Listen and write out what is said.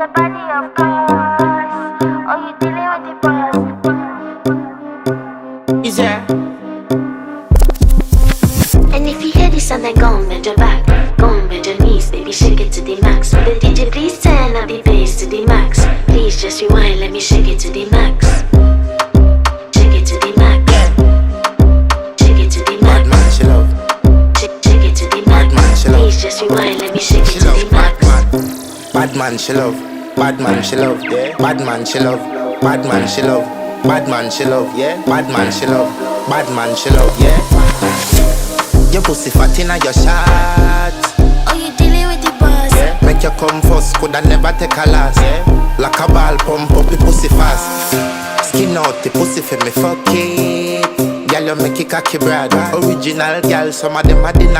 the body, of course. Oh, you dealing with the boss. Is there? And if you hear this sound, then go on, bend your back. Go on, bend your knees, baby, shake it to the max. Will the DJ please turn up the bass to the max? Please just rewind, let me shake it to the max. Shake it to the max. Shake it to the max. Bad man, she love. Shake it to the max. Please just rewind, let me shake it to the max. Bad man, she love. Bad man, she love. Yeah. Bad man, she love. Bad man, she love. Bad man, she love. Yeah. Bad man, she love. Bad man, she love. Yeah. Your pussy fat inna your shot. Oh, you dealing with the boss. Yeah. Make you come first, coulda never take a last. Yeah. Like a ball pump up the pussy fast. Skin out the pussy for me fuck it. Girl, you make it cocky brother. Original girl, some of them are dinner.